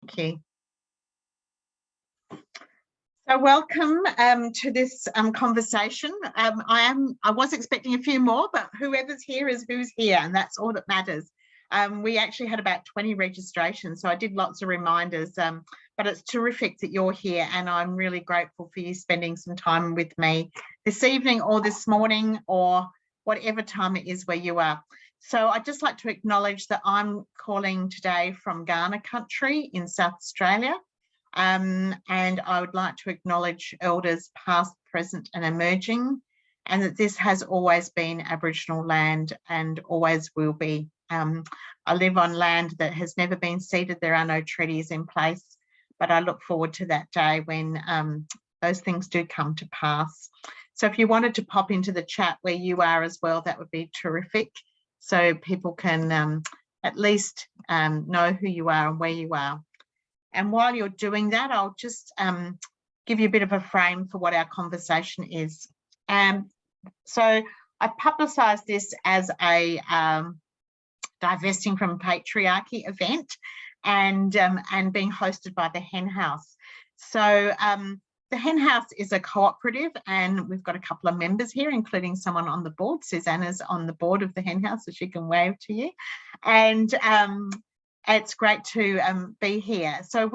Thank you. So welcome to this conversation. I was expecting a few more, but whoever's here is who's here, and that's all that matters. We actually had about 20 registrations, so I did lots of reminders, but it's terrific that you're here, and I'm really grateful for you spending some time with me this evening or this morning or whatever time it is where you are. So I'd just like to acknowledge that I'm calling today from Ghana country in South Australia. And I would like to acknowledge elders past, present and emerging, and that this has always been Aboriginal land and always will be. I live on land that has never been ceded. There are no treaties in place, but I look forward to that day when those things do come to pass. So if you wanted to pop into the chat where you are as well, that would be terrific, so people can at least know who you are and where you are. And while you're doing that, I'll just give you a bit of a frame for what our conversation is. So I publicised this as a divesting from patriarchy event and being hosted by the Hen House. So the Hen House is a cooperative, and we've got a couple of members here, including someone on the board. Susanna's on the board of the Hen House, so she can wave to you. And it's great to be here. So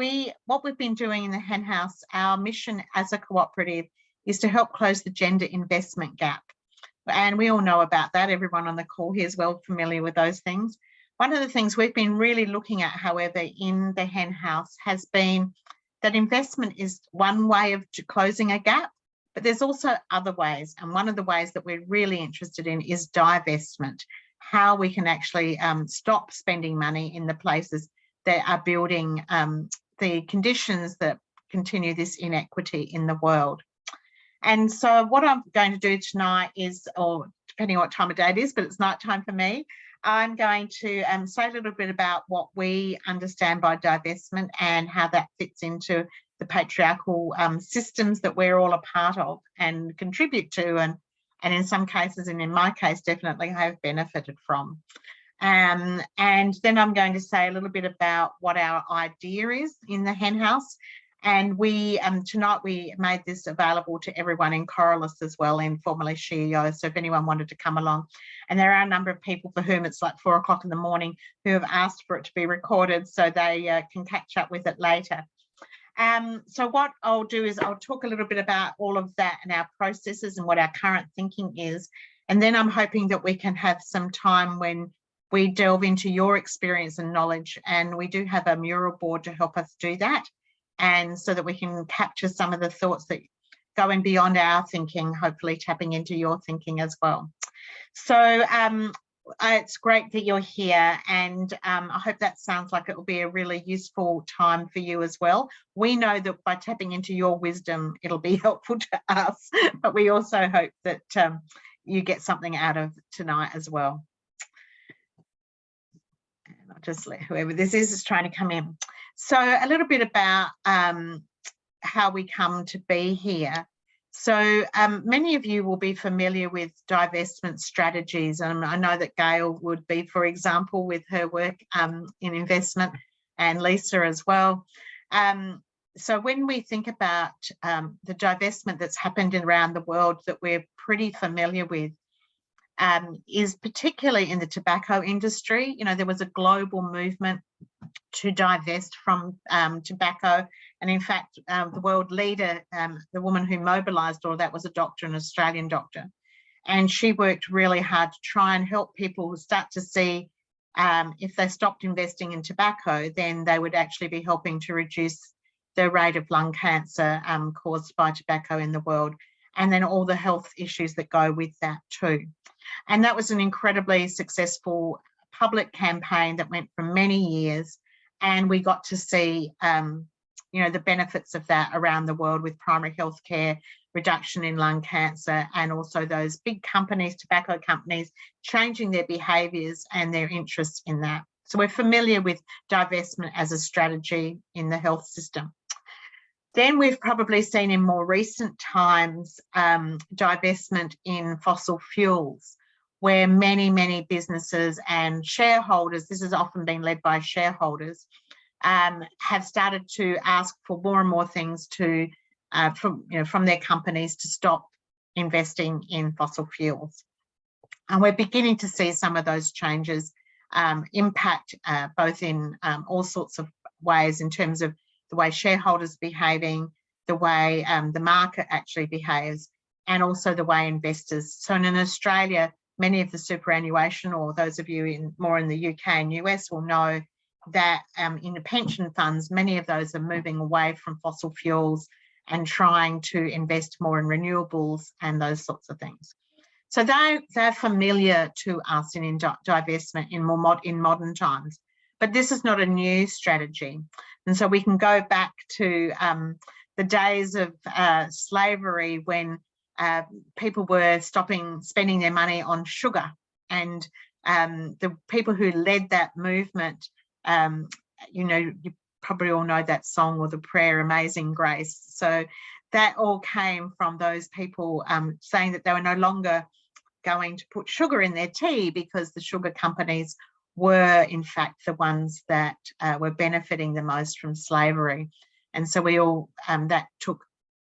what we've been doing in the Hen House, our mission as a cooperative is to help close the gender investment gap. And we all know about that. Everyone on the call here is well familiar with those things. One of the things we've been really looking at, however, in the Hen House has been that investment is one way of closing a gap, but there's also other ways. And one of the ways that we're really interested in is divestment. How we can actually stop spending money in the places that are building the conditions that continue this inequity in the world. And so what I'm going to do tonight is, or depending on what time of day it is, but it's night time for me, I'm going to say a little bit about what we understand by divestment and how that fits into the patriarchal systems that we're all a part of and contribute to, and in some cases, and in my case, definitely have benefited from. And then I'm going to say a little bit about what our idea is in the Hen House. And we tonight we made this available to everyone in Coralus as well, and formerly SheEO. So if anyone wanted to come along, and there are a number of people for whom it's like 4 o'clock in the morning who have asked for it to be recorded, so they can catch up with it later. So what I'll do is I'll talk a little bit about all of that and our processes and what our current thinking is. And then I'm hoping that we can have some time when we delve into your experience and knowledge. And we do have a mural board to help us do that. And so that we can capture some of the thoughts that going beyond our thinking, hopefully tapping into your thinking as well. So it's great that you're here, and I hope that sounds like it will be a really useful time for you as well. We know that by tapping into your wisdom, it'll be helpful to us, but we also hope that you get something out of tonight as well. And I'll just let whoever this is trying to come in. So a little bit about how we come to be here. So many of you will be familiar with divestment strategies, and I know that Gail would be, for example, with her work in investment, and Lisa as well. So when we think about the divestment that's happened around the world that we're pretty familiar with, is particularly in the tobacco industry. You know, there was a global movement to divest from tobacco. And in fact, the world leader, the woman who mobilised all that was a doctor, an Australian doctor. And she worked really hard to try and help people start to see if they stopped investing in tobacco, then they would actually be helping to reduce the rate of lung cancer caused by tobacco in the world, and then all the health issues that go with that too. And that was an incredibly successful public campaign that went for many years, and we got to see you know, the benefits of that around the world with primary health care, reduction in lung cancer, and also those big companies, tobacco companies, changing their behaviours and their interests in that. So we're familiar with divestment as a strategy in the health system. Then we've probably seen in more recent times divestment in fossil fuels, where many businesses and shareholders, this has often been led by shareholders, have started to ask for more and more things to from their companies to stop investing in fossil fuels. And we're beginning to see some of those changes impact both in all sorts of ways, in terms of the way shareholders are behaving, the way the market actually behaves, and also the way investors. So in Australia, many of the superannuation, or those of you more in the UK and US, will know that in the pension funds, many of those are moving away from fossil fuels and trying to invest more in renewables and those sorts of things. So they're familiar to us in divestment in modern times, but this is not a new strategy. And so we can go back to the days of slavery, when people were spending their money on sugar, and the people who led that movement, you probably all know that song or the prayer, Amazing Grace. So that all came from those people saying that they were no longer going to put sugar in their tea, because the sugar companies were in fact the ones that were benefiting the most from slavery. And so we all, that took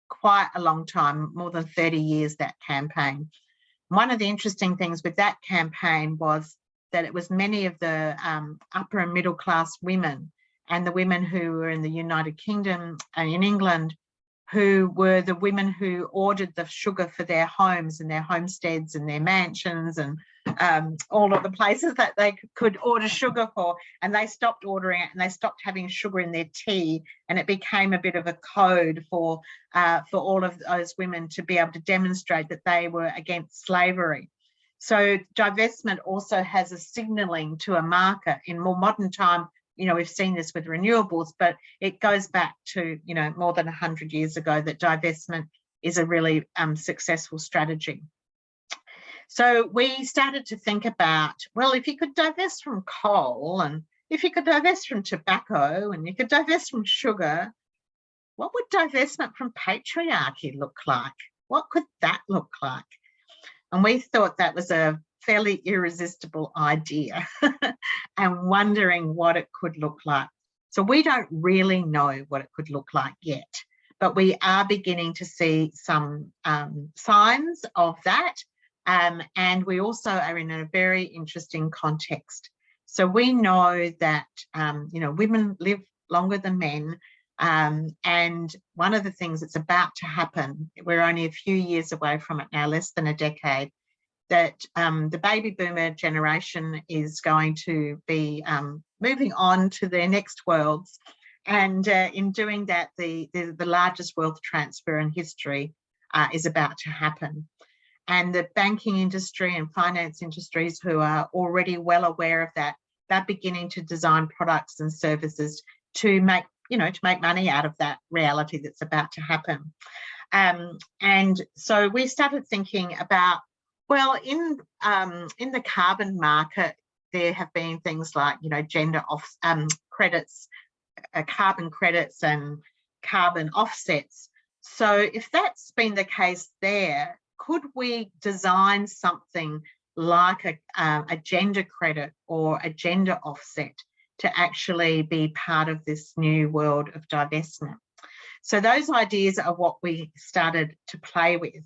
quite a long time, more than 30 years, that campaign. One of the interesting things with that campaign was that it was many of the upper and middle class women, and the women who were in the United Kingdom and in England, who were the women who ordered the sugar for their homes and their homesteads and their mansions and all of the places that they could order sugar for. And they stopped ordering it, and they stopped having sugar in their tea, and it became a bit of a code for all of those women to be able to demonstrate that they were against slavery. So divestment also has a signalling to a market in more modern time. We've seen this with renewables, but it goes back to, more than 100 years ago, that divestment is a really successful strategy. So we started to think about, well, if you could divest from coal, and if you could divest from tobacco, and you could divest from sugar, what would divestment from patriarchy look like? What could that look like? And we thought that was a fairly irresistible idea and wondering what it could look like. So we don't really know what it could look like yet, but we are beginning to see some signs of that. And we also are in a very interesting context. So we know that, women live longer than men. And one of the things that's about to happen, we're only a few years away from it now, less than a decade, that the baby boomer generation is going to be moving on to their next worlds. And in doing that, the largest wealth transfer in history is about to happen. And the banking industry and finance industries, who are already well aware of that, they're beginning to design products and services to make money out of that reality that's about to happen. And so we started thinking about, well, in the carbon market, there have been things like, gender credits, carbon credits and carbon offsets. So if that's been the case there, could we design something like a gender credit or a gender offset to actually be part of this new world of divestment? So those ideas are what we started to play with.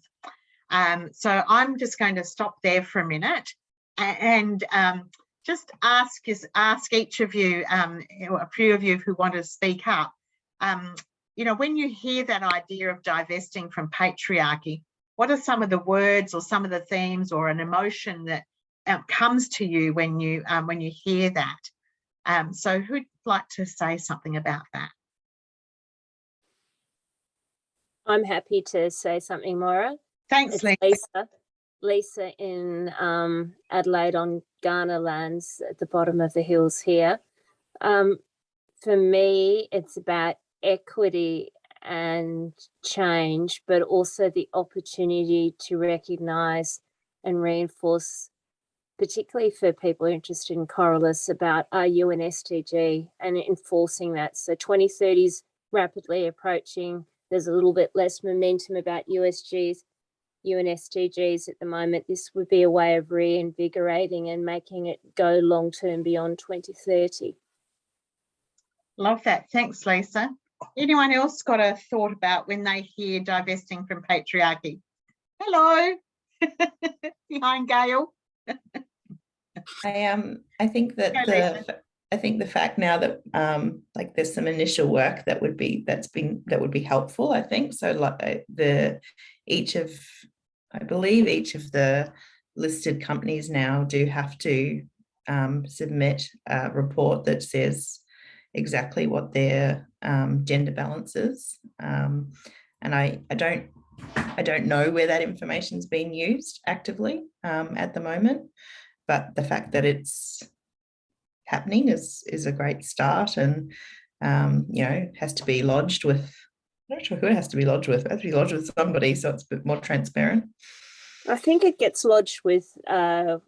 So I'm just going to stop there for a minute and just ask each of you, a few of you who want to speak up, when you hear that idea of divesting from patriarchy, what are some of the words or some of the themes or an emotion that comes to you when you hear that? So who'd like to say something about that? I'm happy to say something, Maura. Thanks, Lisa. Lisa in Adelaide on Ghana lands at the bottom of the hills here. For me, it's about equity and change, but also the opportunity to recognise and reinforce, particularly for people interested in Coralus, about our UN SDG and enforcing that. So 2030 is rapidly approaching. There's a little bit less momentum about UN SDGs at the moment. This would be a way of reinvigorating and making it go long term beyond 2030. Love that. Thanks, Lisa. Anyone else got a thought about when they hear divesting from patriarchy? Hello, behind Gail. I think that the fact now that like there's some initial work that would be helpful, I think. So like I believe each of the listed companies now do have to submit a report that says exactly what their gender balance is, and I don't know where that information is being used actively at the moment, but the fact that it's happening is a great start, and has to be lodged with, I'm not sure who it has to be lodged with. It has to be lodged with somebody, so it's a bit more transparent. I think it gets lodged with Yeah.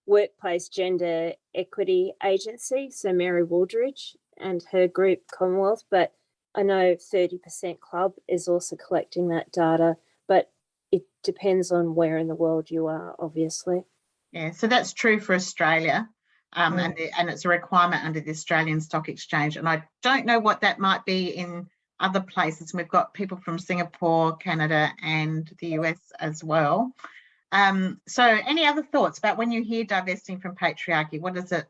Workplace Gender Equity Agency, so Mary Waldridge and her group Commonwealth, but I know 30% Club is also collecting that data, but it depends on where in the world you are, obviously. Yeah, so that's true for Australia, and it's a requirement under the Australian Stock Exchange, and I don't know what that might be in other places. We've got people from Singapore, Canada, and the US as well. So any other thoughts about when you hear divesting from patriarchy? What does it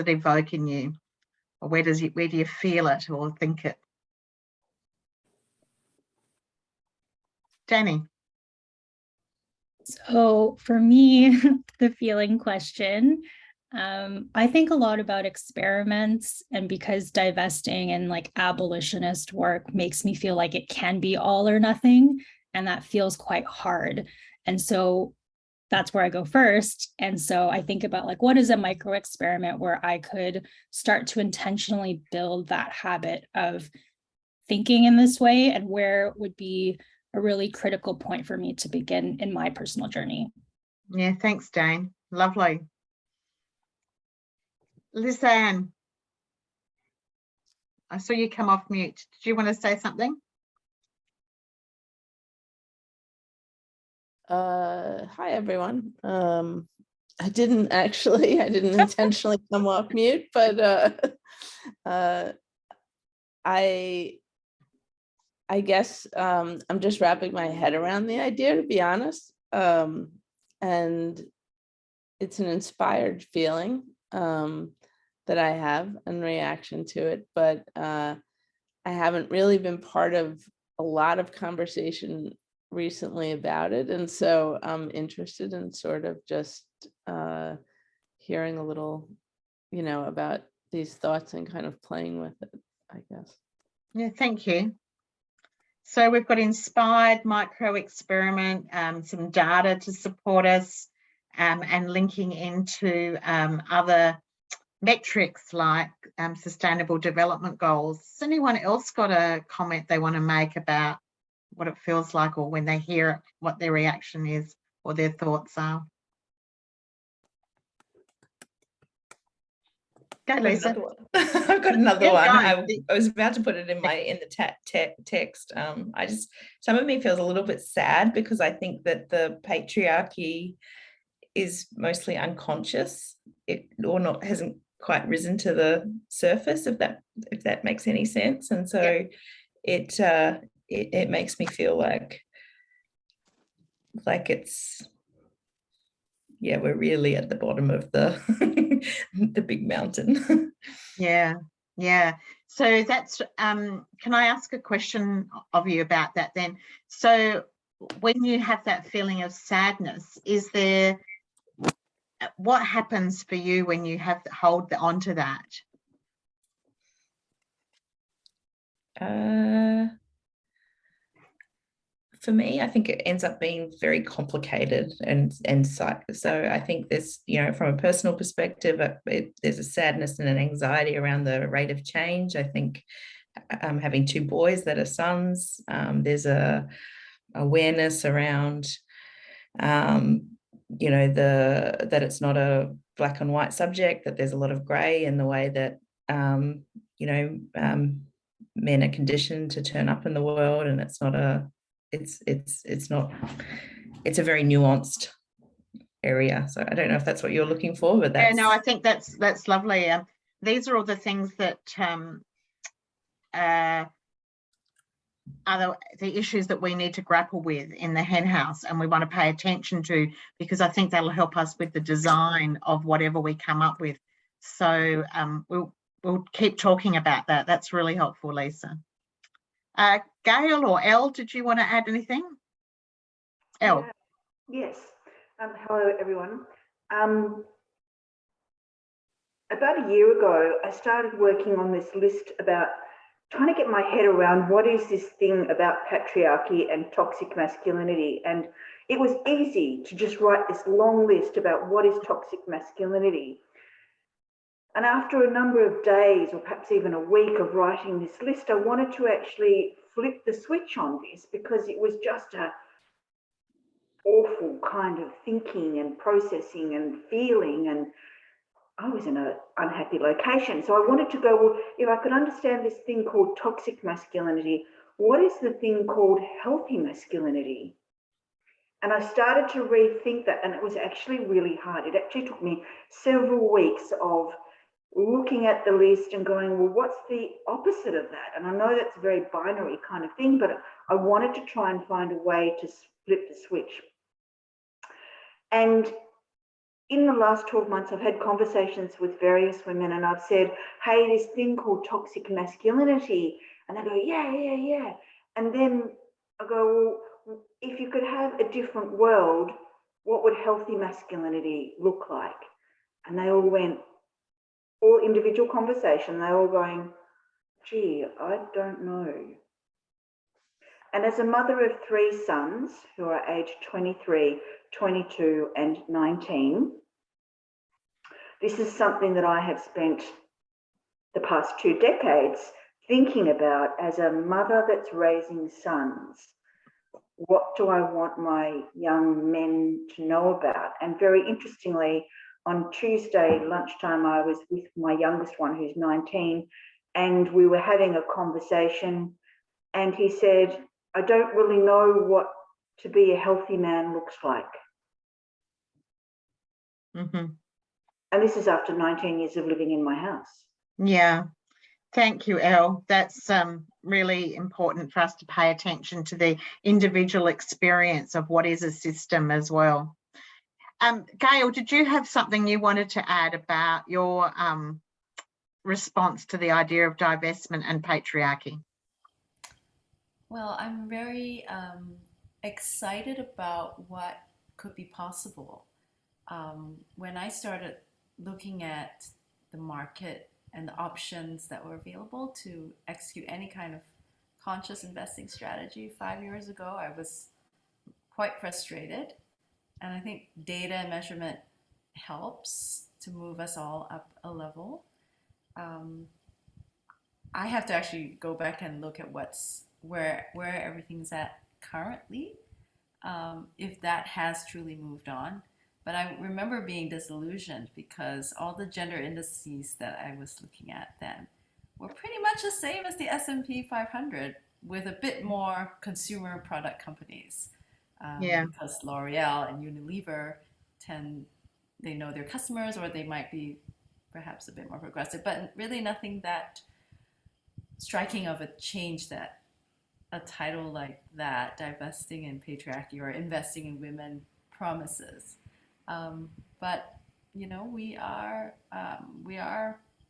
evoke in you, or where do you feel it or think it? Danny. So for me, the feeling question, I think a lot about experiments, and because divesting and like abolitionist work makes me feel like it can be all or nothing, and that feels quite hard. And so that's where I go first. And so I think about like, what is a micro experiment where I could start to intentionally build that habit of thinking in this way, and where would be a really critical point for me to begin in my personal journey. Yeah, thanks, Dane. Lovely. Lisanne, I saw you come off mute. Did you want to say something? Hi, everyone. I didn't intentionally come off mute, but I guess I'm just wrapping my head around the idea, to be honest. And it's an inspired feeling that I have in reaction to it, but I haven't really been part of a lot of conversation recently about it. And so I'm interested in sort of just hearing a little, about these thoughts and kind of playing with it, I guess. Yeah, thank you. So we've got inspired micro experiment, some data to support us, and linking into other metrics like sustainable development goals. Has anyone else got a comment they want to make about what it feels like, or when they hear it, what their reaction is or their thoughts are? Go, Lisa. I've got another one. I was about to put it in the text. Some of me feels a little bit sad, because I think that the patriarchy is mostly unconscious, hasn't quite risen to the surface, if that makes any sense. And so it makes me feel like it's, yeah, we're really at the bottom of the the big mountain. Yeah. So that's can I ask a question of you about that then? So when you have that feeling of sadness, what happens for you when you have to hold on to that? For me, I think it ends up being very complicated, and so I think there's, from a personal perspective, there's a sadness and an anxiety around the rate of change. I think having two boys that are sons, there's a awareness around that it's not a black and white subject, that there's a lot of grey in the way that men are conditioned to turn up in the world, and it's a very nuanced area. So I don't know if that's what you're looking for, but that's... Yeah, no, I think that's lovely. these are all the things that are the issues that we need to grapple with in the hen house, and we want to pay attention to, because I think that'll help us with the design of whatever we come up with. So we'll keep talking about that. That's really helpful, Lisa. Gail or Elle, did you want to add anything? Elle. Yes. Hello, everyone. About a year ago, I started working on this list about trying to get my head around what is this thing about patriarchy and toxic masculinity. And it was easy to just write this long list about what is toxic masculinity. And after a number of days, or perhaps even a week of writing this list, I wanted to actually flip the switch on this, because it was just a awful kind of thinking and processing and feeling, and I was in an unhappy location. So I wanted to go, well, if I could understand this thing called toxic masculinity, what is the thing called healthy masculinity? And I started to rethink that, and it was actually really hard. It actually took me several weeks of looking at the list and going, well, what's the opposite of that? And I know that's a very binary kind of thing, but I wanted to try and find a way to flip the switch. And in the last 12 months, I've had conversations with various women, and I've said, hey, this thing called toxic masculinity. And they go, yeah. And then I go, well, if you could have a different world, what would healthy masculinity look like? And they all went, all individual conversation, they all going, gee, I don't know. And as a mother of 3 sons who are aged 23, 22 and 19, this is something that I have spent the past 2 decades thinking about as a mother that's raising sons. What do I want my young men to know about? And very interestingly, on Tuesday lunchtime, I was with my youngest one, who's 19, and we were having a conversation, and he said, I don't really know what to be a healthy man looks like. Mm-hmm. And this is after 19 years of living in my house. Yeah, thank you, Elle. That's really important for us to pay attention to the individual experience of what is a system as well. Gail, did you have something you wanted to add about your response to the idea of divestment and patriarchy? Well, I'm very excited about what could be possible. When I started looking at the market and the options that were available to execute any kind of conscious investing strategy 5 years ago, I was quite frustrated. And I think data and measurement helps to move us all up a level. I have to actually go back and look at where everything's at currently, if that has truly moved on. But I remember being disillusioned because all the gender indices that I was looking at then were pretty much the same as the S&P 500, with a bit more consumer product companies. Because L'Oreal and Unilever they know their customers, or they might be perhaps a bit more progressive, but really nothing that striking of a change that a title like that, divesting in patriarchy or investing in women, promises. But you know,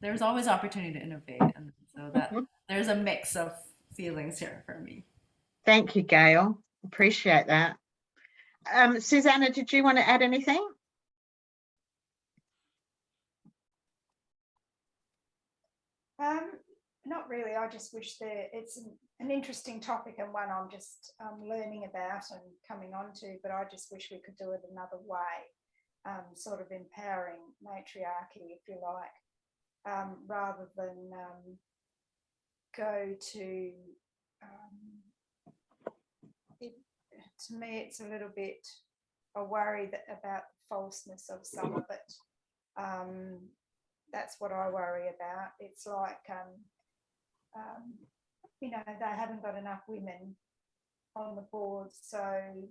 there's always opportunity to innovate, and so that there's a mix of feelings here for me. Thank you, Gail. Appreciate that. Susanna, did you want to add anything? Not really. I just wish that it's an interesting topic, and one I'm just learning about and coming on to, but I just wish we could do it another way, sort of empowering matriarchy, if you like, rather than go to, to me, it's a little bit a worry about the falseness of some of it. That's what I worry about. It's like, you know, they haven't got enough women on the board, so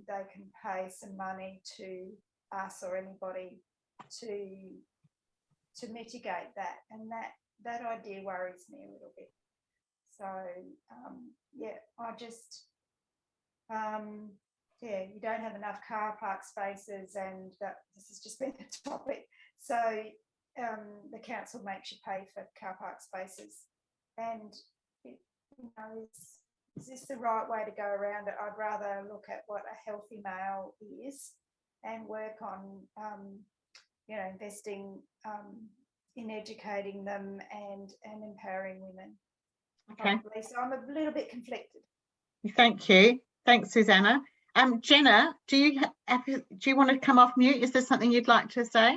they can pay some money to us or anybody to mitigate that, and that idea worries me a little bit. So yeah, I just yeah, you don't have enough car park spaces, and this has just been the topic. So the council makes you pay for car park spaces, and is this the right way to go around it? I'd rather look at what a healthy male is and work on investing in educating them and empowering women. Okay. So I'm a little bit conflicted. Thank you. Thanks, Susanna. Jenna, do you want to come off mute? Is there something you'd like to say?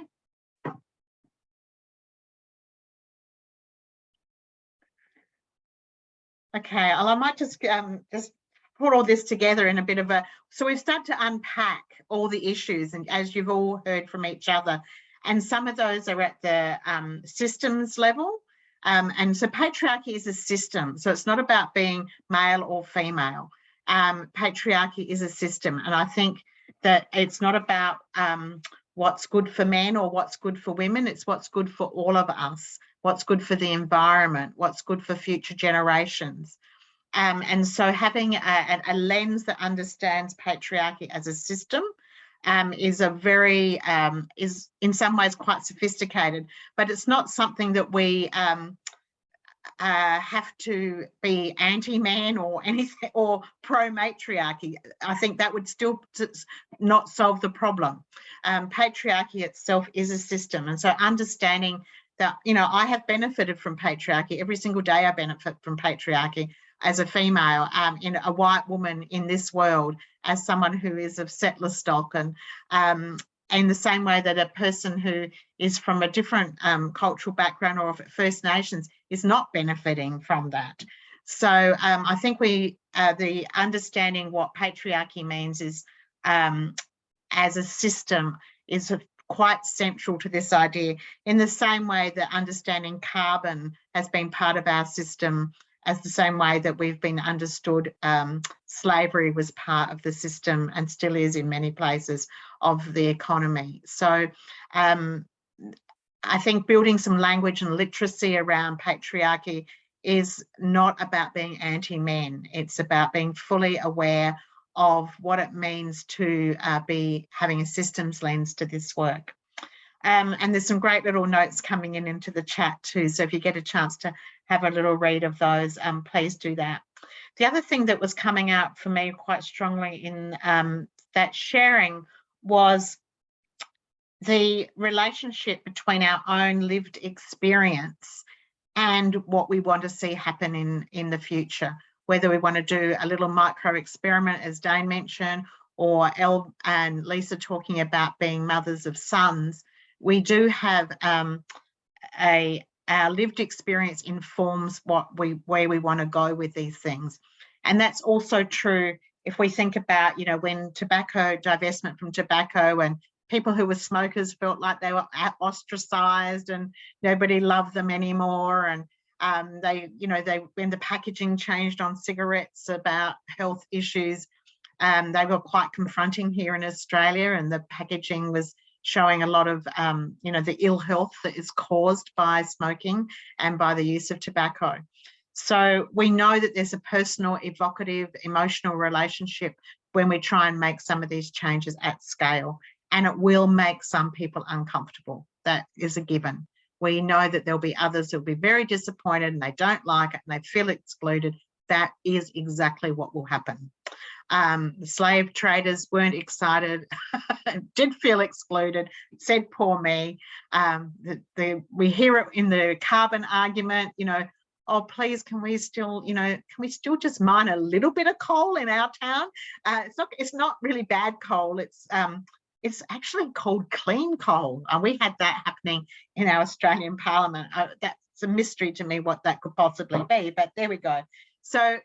Okay, well, I might just put all this together in a bit of a, so we've started to unpack all the issues, and as you've all heard from each other, and some of those are at the systems level. And so patriarchy is a system, so it's not about being male or female. Patriarchy is a system, and I think that it's not about what's good for men or what's good for women, it's what's good for all of us, what's good for the environment, what's good for future generations. And so having a lens that understands patriarchy as a system is a very, is in some ways quite sophisticated, but it's not something that we have to be anti-man or anything, or pro-matriarchy. I think that would still not solve the problem. Patriarchy itself is a system, and so understanding that, I have benefited from patriarchy. Every single day I benefit from patriarchy as a female, in a white woman in this world, as someone who is of settler stock, and in the same way that a person who is from a different cultural background or of First Nations is not benefiting from that. So I think the understanding what patriarchy means is, as a system, is quite central to this idea, in the same way that understanding carbon has been part of our system, as the same way that we've been understood slavery was part of the system and still is in many places of the economy. So I think building some language and literacy around patriarchy is not about being anti-men. It's about being fully aware of what it means to be having a systems lens to this work. And there's some great little notes coming into the chat too. So if you get a chance to have a little read of those, please do that. The other thing that was coming out for me quite strongly in that sharing was the relationship between our own lived experience and what we want to see happen in the future, whether we want to do a little micro experiment, as Dane mentioned, or Elle and Lisa talking about being mothers of sons. We do have our lived experience informs where we want to go with these things. And that's also true if we think about, when divestment from tobacco, and people who were smokers felt like they were ostracized and nobody loved them anymore. And when the packaging changed on cigarettes about health issues, they were quite confronting here in Australia, and the packaging was showing a lot of, the ill health that is caused by smoking and by the use of tobacco. So we know that there's a personal, evocative, emotional relationship when we try and make some of these changes at scale, and it will make some people uncomfortable. That is a given. We know that there'll be others who'll be very disappointed and they don't like it and they feel excluded. That is exactly what will happen. The slave traders weren't excited, did feel excluded, said, poor me. We hear it in the carbon argument, oh, please, can we still just mine a little bit of coal in our town? It's not really bad coal. It's actually called clean coal. We had that happening in our Australian Parliament. That's a mystery to me what that could possibly be, but there we go. So,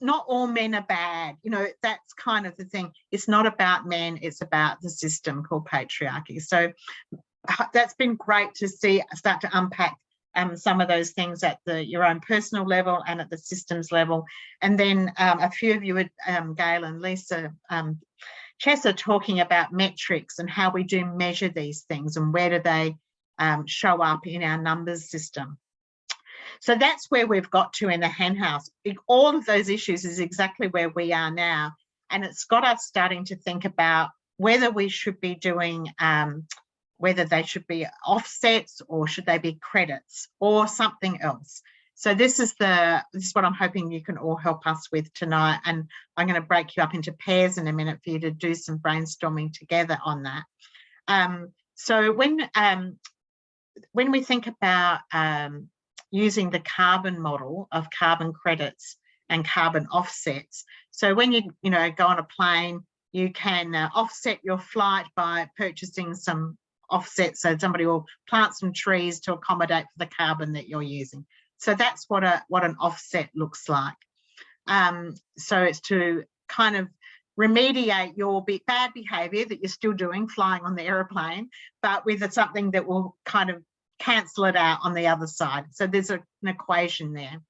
not all men are bad. That's kind of the thing. It's not about men, it's about the system called patriarchy. So that's been great to start to unpack some of those things at your own personal level and at the systems level. And then a few of you, Gail and Lisa, Chessa, talking about metrics and how we do measure these things and where do they show up in our numbers system. So that's where we've got to in the Hen House. All of those issues is exactly where we are now. And it's got us starting to think about whether we should be doing, whether they should be offsets or should they be credits or something else. So this is what I'm hoping you can all help us with tonight. And I'm going to break you up into pairs in a minute for you to do some brainstorming together on that. So when we think about using the carbon model of carbon credits and carbon offsets, so when you go on a plane, you can offset your flight by purchasing some offsets. So somebody will plant some trees to accommodate for the carbon that you're using. So that's what an offset looks like. So it's to kind of remediate your bad behavior that you're still doing flying on the aeroplane, but with something that will kind of cancel it out on the other side. So there's an equation there.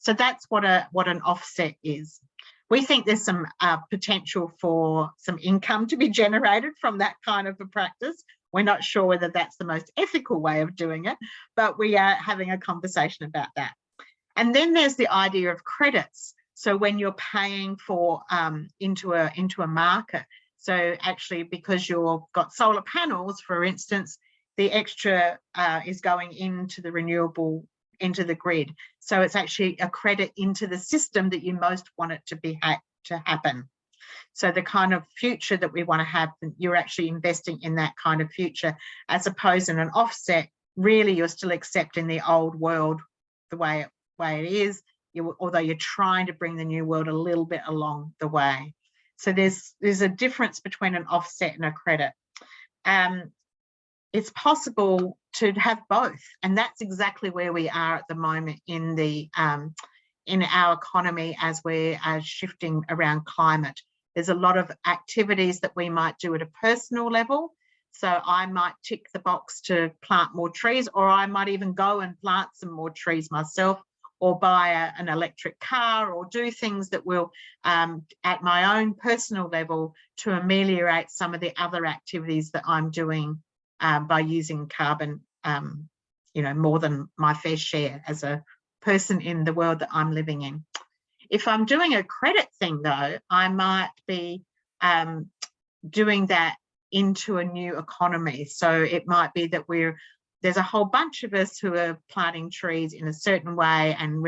So that's what an offset is. We think there's some potential for some income to be generated from that kind of a practice. We're not sure whether that's the most ethical way of doing it, but we are having a conversation about that. And then there's the idea of credits. So when you're paying for into a market, so actually because you've got solar panels, for instance, the extra is going into the renewable, into the grid. So it's actually a credit into the system that you most want it to happen. So the kind of future that we want to have, you're actually investing in that kind of future, as opposed to an offset. Really, you're still accepting the old world the way it is, although you're trying to bring the new world a little bit along the way. So there's a difference between an offset and a credit. It's possible to have both, and that's exactly where we are at the moment in our economy as we're shifting around climate. There's a lot of activities that we might do at a personal level. So I might tick the box to plant more trees, or I might even go and plant some more trees myself, or buy an electric car, or do things that will, at my own personal level, to ameliorate some of the other activities that I'm doing by using carbon, more than my fair share as a person in the world that I'm living in. If I'm doing a credit thing, though, I might be doing that into a new economy. So it might be that there's a whole bunch of us who are planting trees in a certain way and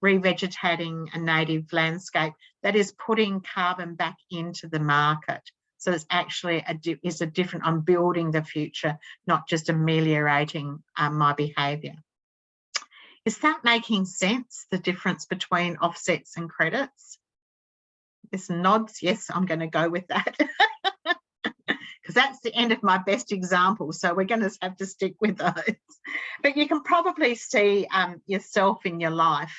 revegetating a native landscape that is putting carbon back into the market. So it's actually a different, I'm building the future, not just ameliorating my behaviour. Is that making sense, the difference between offsets and credits? This nods, yes, I'm going to go with that. Because that's the end of my best example. So we're going to have to stick with those. But you can probably see yourself in your life.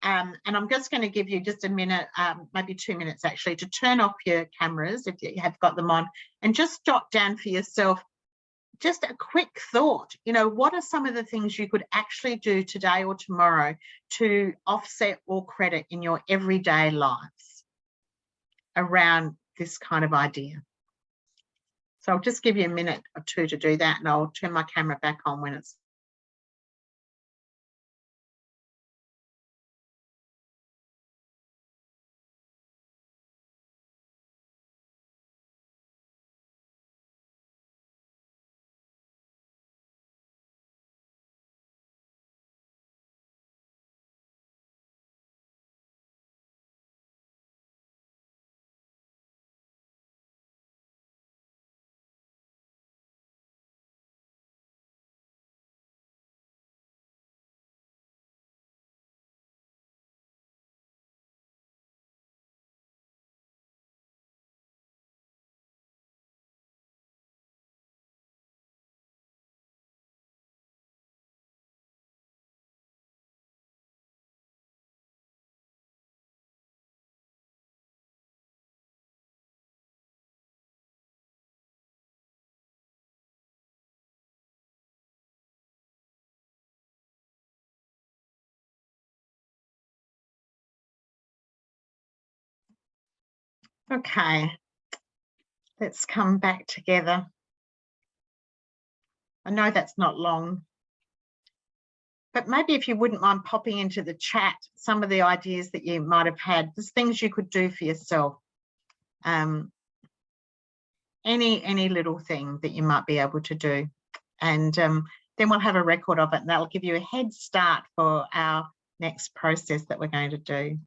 And I'm just going to give you just a minute, maybe 2 minutes actually, to turn off your cameras if you have got them on, and just jot down for yourself just a quick thought. What are some of the things you could actually do today or tomorrow to offset or credit in your everyday lives around this kind of idea? So I'll just give you a minute or two to do that, and I'll turn my camera back on when it's. Okay, let's come back together. I know that's not long. But maybe if you wouldn't mind popping into the chat some of the ideas that you might have had, there's things you could do for yourself. Any little thing that you might be able to do. And then we'll have a record of it, and that'll give you a head start for our next process that we're going to do.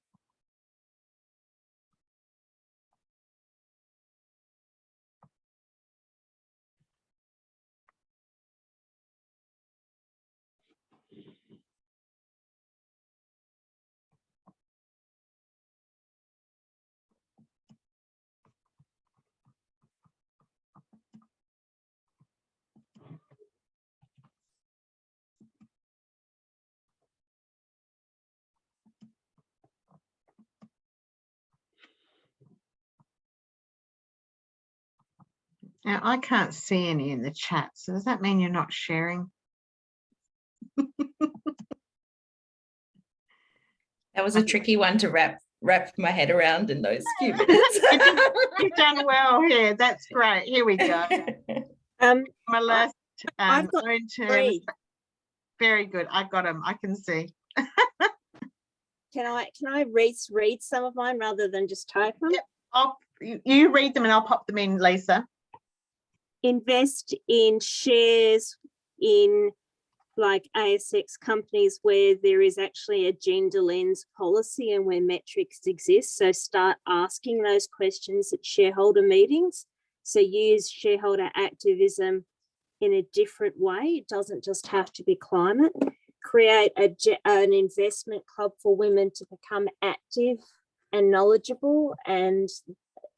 Now, I can't see any in the chat, so does that mean you're not sharing? That was a tricky one to wrap my head around in those few minutes. You've done well here. That's great. Here we go. My last I've got own terms. 3. Very good. I got them. I can see. Can I read some of mine rather than just type them? Yep. You read them and I'll pop them in, Lisa. Invest in shares in like ASX companies where there is actually a gender lens policy and where metrics exist. So start asking those questions at shareholder meetings. So use shareholder activism in a different way. It doesn't just have to be climate. Create an investment club for women to become active and knowledgeable, and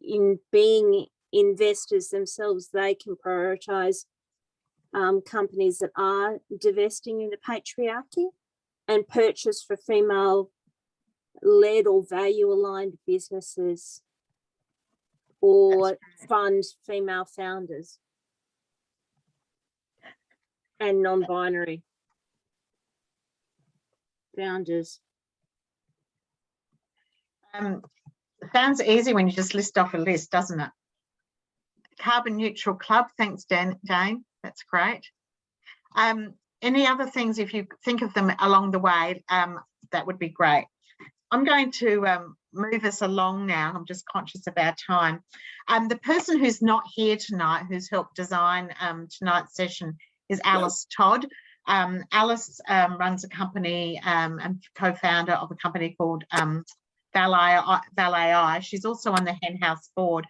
in being investors themselves, they can prioritize companies that are divesting in the patriarchy, and purchase for female-led or value-aligned businesses, or fund female founders and non-binary founders. Sounds easy when you just list off a list, doesn't it? Carbon neutral club. Thanks, Dane. That's great. Any other things, if you think of them along the way, that would be great. I'm going to move us along now. I'm just conscious of our time. The person who's not here tonight, who's helped design tonight's session, is Alice Todd. Alice runs a company and co-founder of a company called Val AI. She's also on the Hen House board,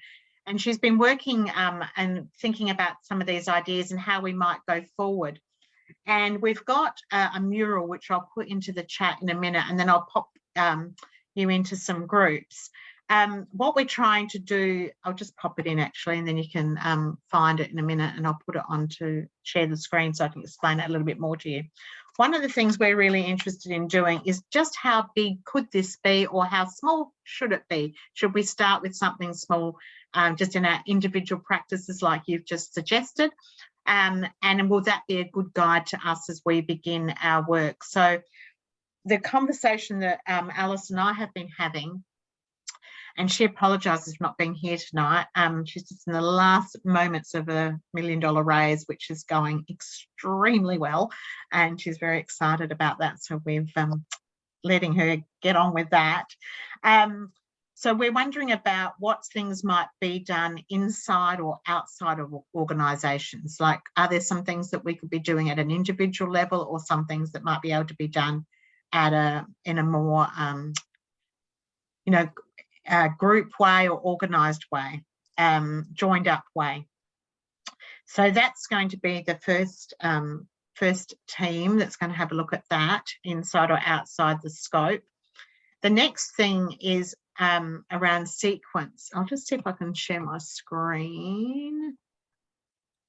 and she's been working and thinking about some of these ideas and how we might go forward. And we've got a mural which I'll put into the chat in a minute, and then I'll pop you into some groups. What we're trying to do, I'll just pop it in actually, and then you can find it in a minute, and I'll put it on to share the screen so I can explain it a little bit more to you. One of the things we're really interested in doing is just how big could this be, or how small should it be? Should we start with something small, just in our individual practices like you've just suggested? And will that be a good guide to us as we begin our work? So the conversation that Alice and I have been having, and she apologises for not being here tonight. She's just in the last moments of a $1 million raise, which is going extremely well, and she's very excited about that. So we've letting her get on with that. So we're wondering about what things might be done inside or outside of organisations. Like, are there some things that we could be doing at an individual level, or some things that might be able to be done at in a more group way or organised way, joined up way. So that's going to be the first team that's going to have a look at that, inside or outside the scope. The next thing is around sequence. I'll just see if I can share my screen.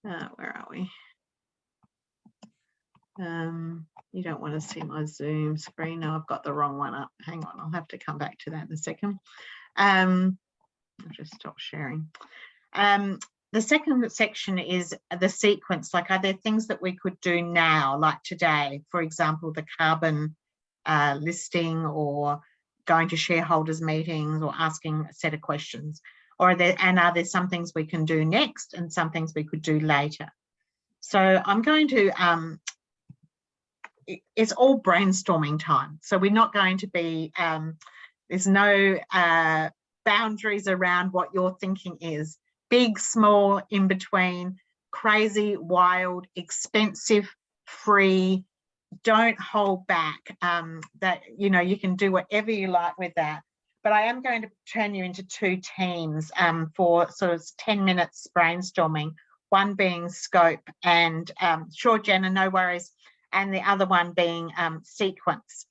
Where are we? You don't want to see my Zoom screen. No, I've got the wrong one up. Hang on, I'll have to come back to that in a second. I'll just stop sharing. The second section is the sequence. Like, are there things that we could do now, like today? For example, the carbon listing, or going to shareholders meetings, or asking a set of questions. Or are there some things we can do next, and some things we could do later? So I'm going to it's all brainstorming time. So we're not going to be, there's no boundaries around what your thinking is. Big, small, in between, crazy, wild, expensive, free. Don't hold back. That, you know, you can do whatever you like with that. But I am going to turn you into two teams for sort of 10 minutes brainstorming, one being scope and, sure, Jenna, no worries, and the other one being sequence.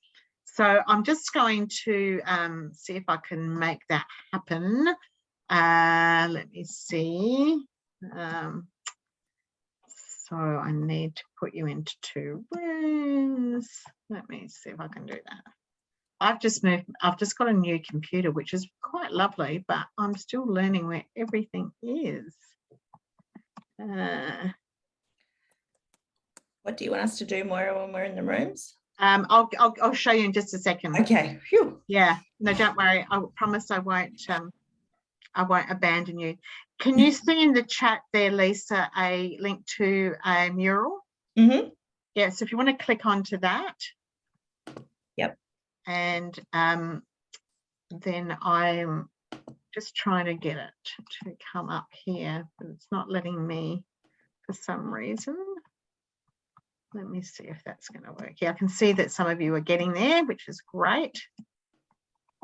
So I'm just going to see if I can make that happen. Let me see. So I need to put you into two rooms. Let me see if I can do that. I've just got a new computer, which is quite lovely, but I'm still learning where everything is. What do you want us to do, Moira, when we're in the rooms? I'll show you in just a second. Okay. Phew. Yeah, no, don't worry. I promise I won't abandon you. Can you see in the chat there, Lisa, a link to a mural? Mm-hmm. Yeah, so if you want to click onto that. Yep. And then I'm just trying to get it to come up here, but it's not letting me for some reason. Let me see if that's going to work. Yeah, I can see that some of you are getting there, which is great.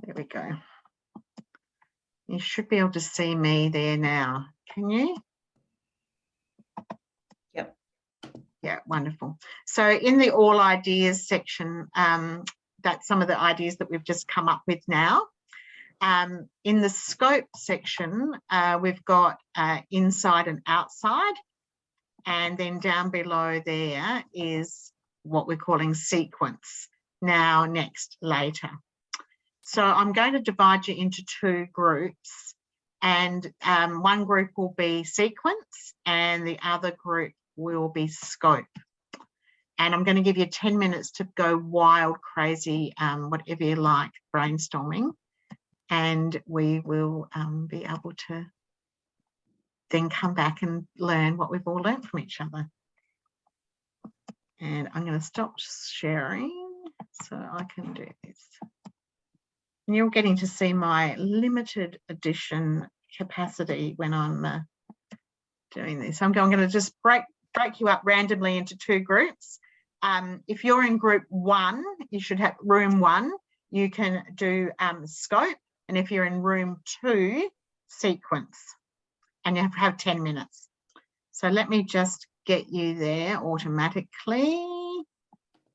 There we go. You should be able to see me there now. Can you? Yep. Yeah, wonderful. So in the all ideas section, that's some of the ideas that we've just come up with now. In the scope section, we've got inside and outside. And then down below there is what we're calling sequence. Now, next, later. So I'm going to divide you into two groups, and one group will be sequence and the other group will be scope. And I'm going to give you 10 minutes to go wild, crazy, whatever you like, brainstorming. And we will be able to then come back and learn what we've all learned from each other. And I'm going to stop sharing so I can do this. And you're getting to see my limited edition capacity when I'm doing this. I'm going to just break you up randomly into two groups. If you're in group one, you should have room one. You can do scope. And if you're in room two, sequence. And you have 10 minutes. So let me just get you there automatically.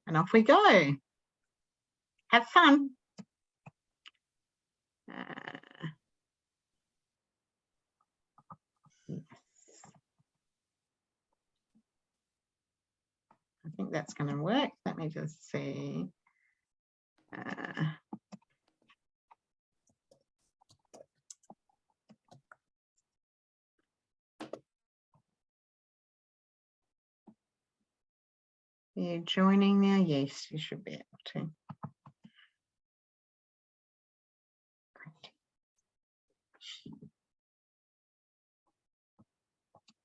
And off we go. Have fun. Yes. I think that's going to work. Let me just see. Are you joining now? Yes, you should be able to.